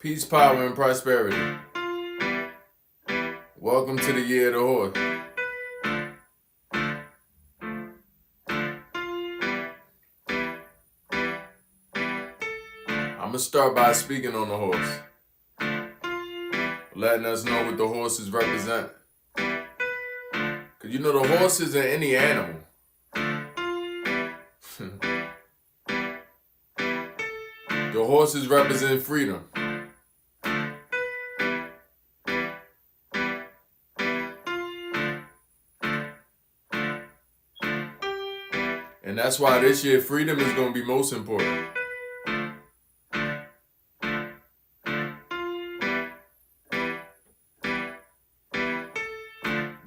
Peace, power, and prosperity. Welcome to the year of the horse. I'm going to start by speaking on the horse, letting us know what the horses represent. Because you know the horse isn't any animal. The horses represent freedom. And that's why this year freedom is going to be most important.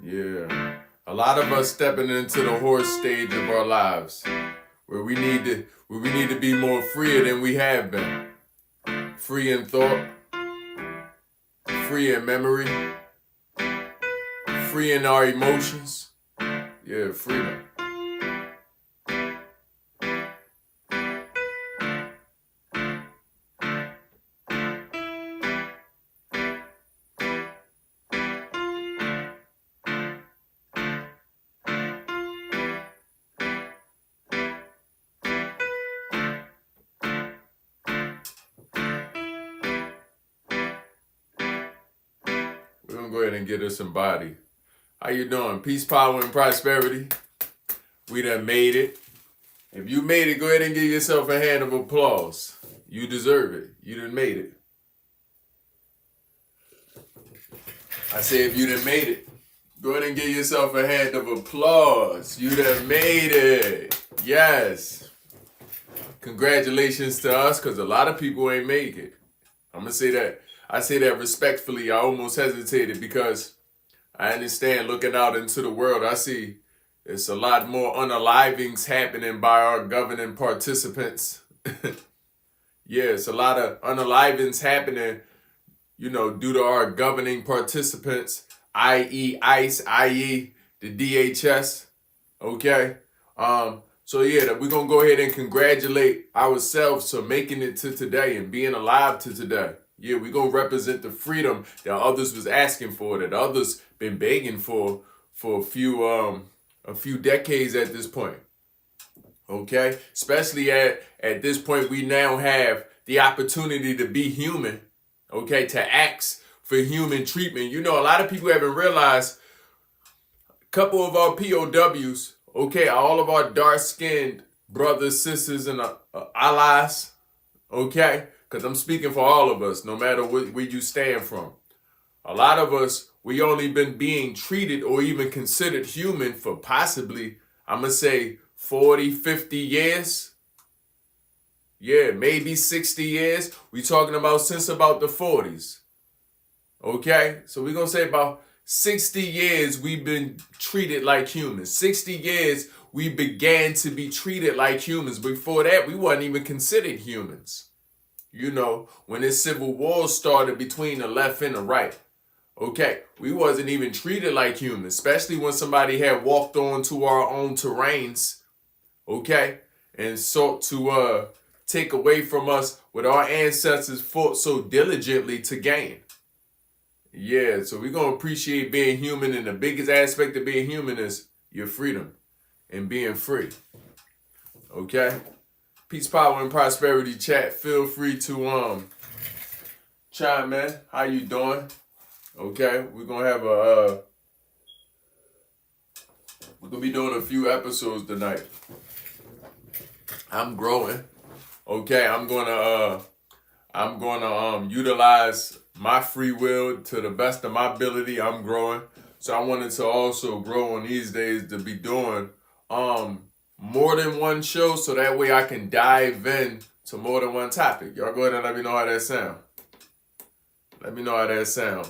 Yeah. A lot of us stepping into the horse stage of our lives where we need to be more freer than we have been. Free in thought, free in memory, free in our emotions. Yeah, freedom. We're going to go ahead and get us embodied. How you doing? Peace, power, and prosperity. We done made it. If you made it, go ahead and give yourself a hand of applause. You deserve it. You done made it. I say if you done made it, go ahead and give yourself a hand of applause. You done made it. Yes. Congratulations to us, because a lot of people ain't make it. I'm going to say that. I say that respectfully. I almost hesitated because I understand looking out into the world, I see it's a lot more unalivings happening by our governing participants. Yeah, it's a lot of unalivings happening, due to our governing participants, i.e. ICE, i.e. the DHS. Okay? So yeah, we're going to go ahead and congratulate ourselves for making it to today and being alive to today. Yeah, we're going to represent the freedom that others was asking for, that others been begging for a few decades at this point. Okay? Especially at this point, we now have the opportunity to be human. Okay? To ask for human treatment. A lot of people haven't realized a couple of our POWs, okay, all of our dark-skinned brothers, sisters, and allies, okay? Because I'm speaking for all of us, no matter where you stand from. A lot of us, we only been being treated or even considered human for possibly, I'm going to say 40, 50 years. Yeah, maybe 60 years. We talking about since about the 40s. Okay? So we're going to say about 60 years we've been treated like humans. 60 years we began to be treated like humans. Before that, we wasn't even considered humans. When this civil war started between the left and the right. Okay, we wasn't even treated like humans, especially when somebody had walked onto our own terrains, okay, and sought to take away from us what our ancestors fought so diligently to gain. Yeah, so we're going to appreciate being human, and the biggest aspect of being human is your freedom and being free. Okay? Peace, power, and prosperity chat. Feel free to chime in. How you doing? Okay, we're gonna have we're gonna be doing a few episodes tonight. I'm growing. Okay, I'm gonna utilize my free will to the best of my ability. I'm growing. So I wanted to also grow on these days to be doing more than one show, so that way I can dive in to more than one topic. Y'all go ahead and let me know how that sound. Let me know how that sound.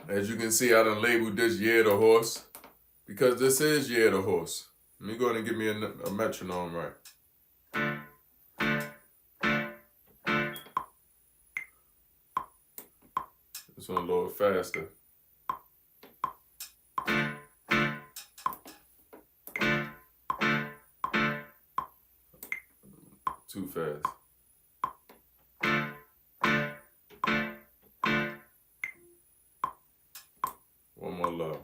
As you can see, I done labeled this Year of the Horse, because this is Year of the Horse. Let me go ahead and give me a metronome right. This one a little faster. Too fast. One more love.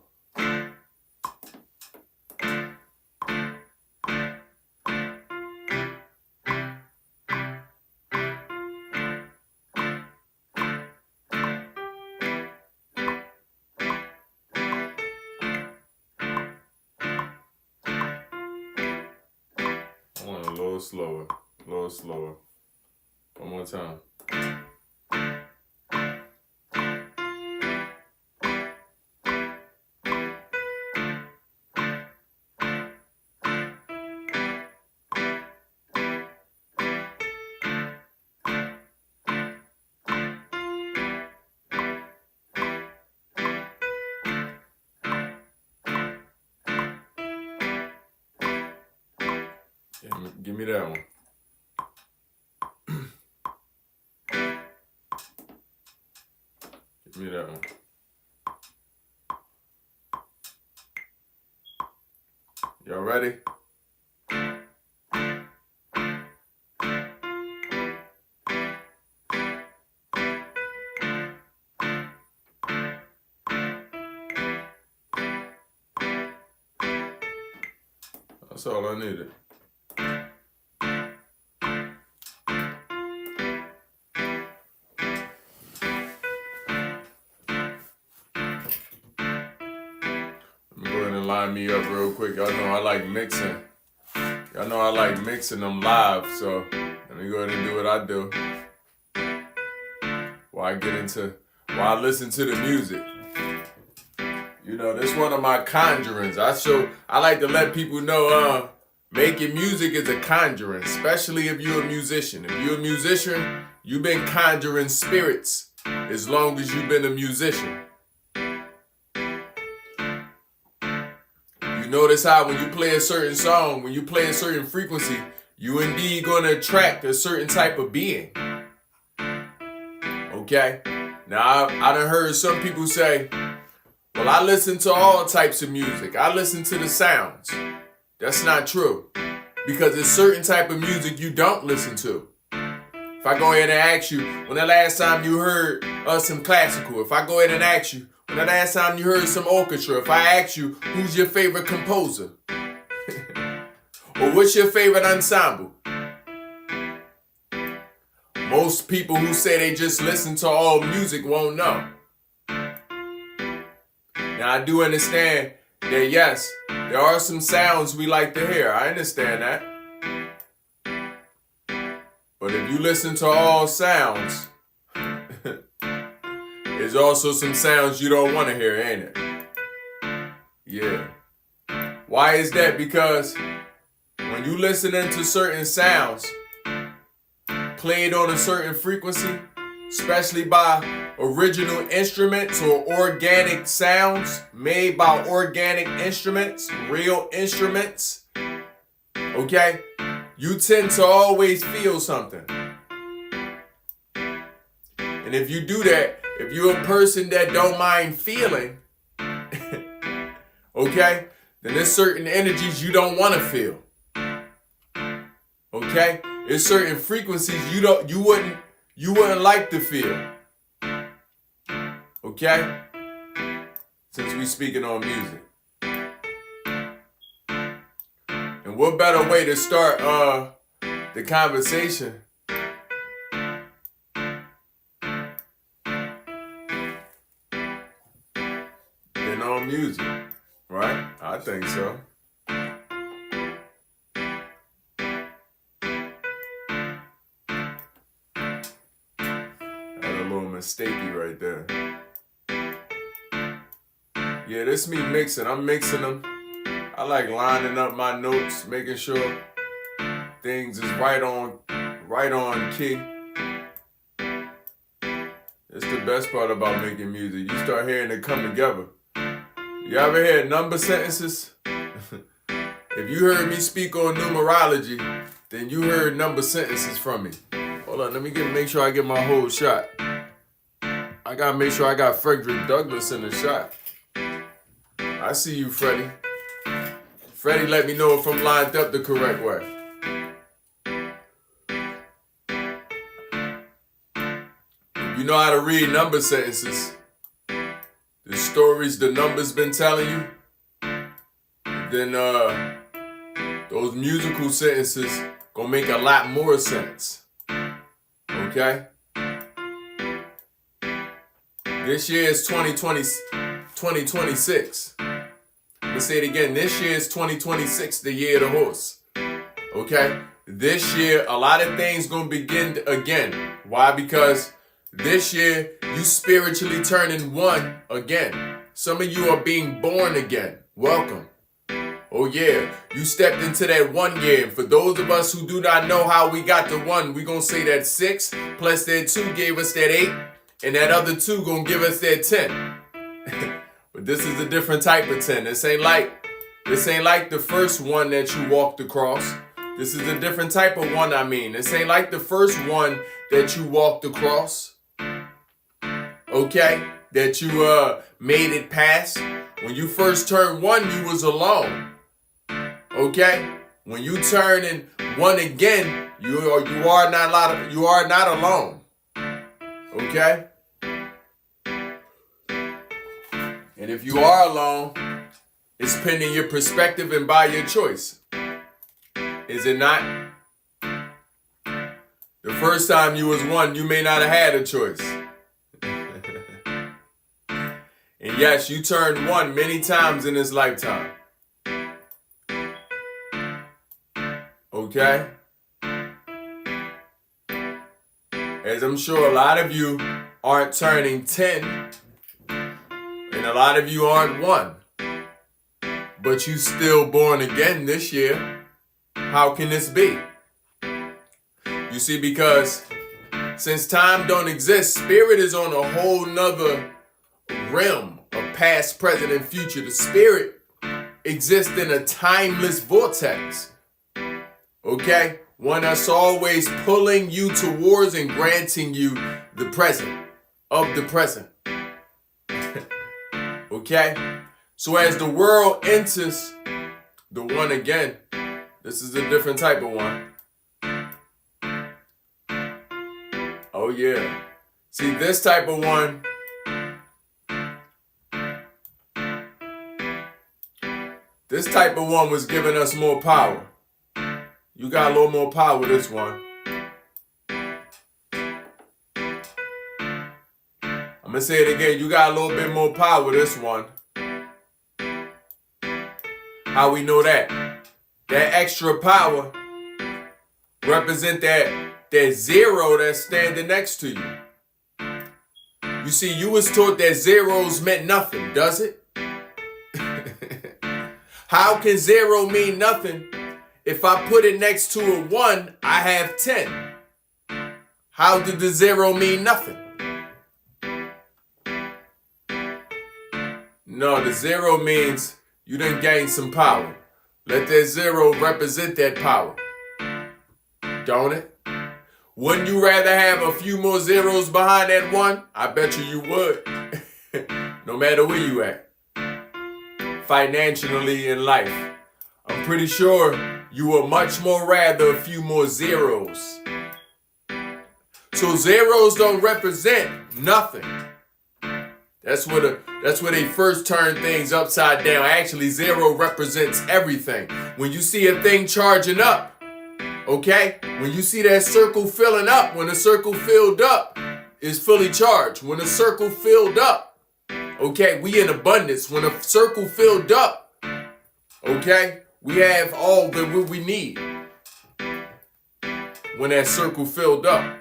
I want a little slower, a little slower. One more time. Give me that one. Give me that one. Y'all ready? That's all I needed. Line me up real quick. Y'all know I like mixing. Y'all know I like mixing them live, so let me go ahead and do what I do. While I listen to the music. You know, this one of my conjurings. I like to let people know making music is a conjuring, especially if you're a musician. If you're a musician, you've been conjuring spirits as long as you've been a musician. Notice how when you play a certain song, when you play a certain frequency, you indeed going to attract a certain type of being. Okay? Now, I done heard some people say, well, I listen to all types of music. I listen to the sounds. That's not true. Because there's certain type of music you don't listen to. If I go ahead and ask you, when the last time you heard some classical, if I go ahead and ask you, when the last time you heard some orchestra, if I ask you, who's your favorite composer? Or what's your favorite ensemble? Most people who say they just listen to all music won't know. Now, I do understand that, yes, there are some sounds we like to hear. I understand that. But if you listen to all sounds, there's also some sounds you don't want to hear, ain't it? Yeah. Why is that? Because when you listening to certain sounds played on a certain frequency, especially by original instruments or organic sounds made by organic instruments, real instruments, okay, you tend to always feel something. And if you do that, if you're a person that don't mind feeling, okay, then there's certain energies you don't want to feel. Okay? There's certain frequencies you wouldn't like to feel. Okay? Since we speaking on music. And what better way to start the conversation than on music, right? I think so. Had a little mistakey right there. Yeah, this me mixing. I'm mixing them. I like lining up my notes, making sure things is right on key. It's the best part about making music. You start hearing it come together. You ever hear number sentences? If you heard me speak on numerology, then you heard number sentences from me. Hold on, let me make sure I get my whole shot. I gotta make sure I got Frederick Douglass in the shot. I see you, Freddie. Freddie, let me know if I'm lined up the correct way. If you know how to read number sentences, the stories, the numbers been telling you, then those musical sentences gonna make a lot more sense. Okay? This year is 2026. Let's say it again. This year is 2026, the year of the horse. Okay? This year, a lot of things gonna begin again. Why? Because this year, you spiritually turning one again. Some of you are being born again. Welcome. Oh yeah, you stepped into that 1 year. And for those of us who do not know how we got to 1, we gonna say that 6 plus that 2 gave us that 8. And that other 2 gonna give us that 10. But this is a different type of 10. This ain't like the first one that you walked across. This is a different type of 1, I mean. This ain't like the first one that you walked across. Okay? That you made it past. When you first turned 1, you was alone. Okay? When you turn in 1 again, you are not alone. Okay? And if you are alone, it's pending your perspective and by your choice. Is it not? The first time you was 1, you may not have had a choice. And yes, you turned 1 many times in this lifetime. Okay? As I'm sure a lot of you aren't turning 10, and a lot of you aren't 1, but you still born again this year. How can this be? You see, because since time don't exist, spirit is on a whole nother realm of past, present, and future. The spirit exists in a timeless vortex. Okay? One that's always pulling you towards and granting you the present of the present. Okay? So as the world enters the 1 again, this is a different type of 1. Oh yeah. See, this type of 1, this type of 1 was giving us more power. You got a little more power with this one. I'm going to say it again. You got a little bit more power with this one. How we know that? That extra power represent that 0 that's standing next to you. You see, you was taught that zeros meant nothing, does it? How can 0 mean nothing? If I put it next to a 1, I have 10. How did the 0 mean nothing? No, the 0 means you done gained some power. Let that 0 represent that power. Don't it? Wouldn't you rather have a few more zeros behind that 1? I bet you would. No matter where you at. Financially in life. I'm pretty sure you would much more rather a few more zeros. So zeros don't represent nothing. That's where they first turn things upside down. Actually, 0 represents everything. When you see a thing charging up, okay? When you see that circle filling up, when the circle filled up, it's fully charged. When the circle filled up, okay, we in abundance. When a circle filled up, okay, we have all that we need. When that circle filled up.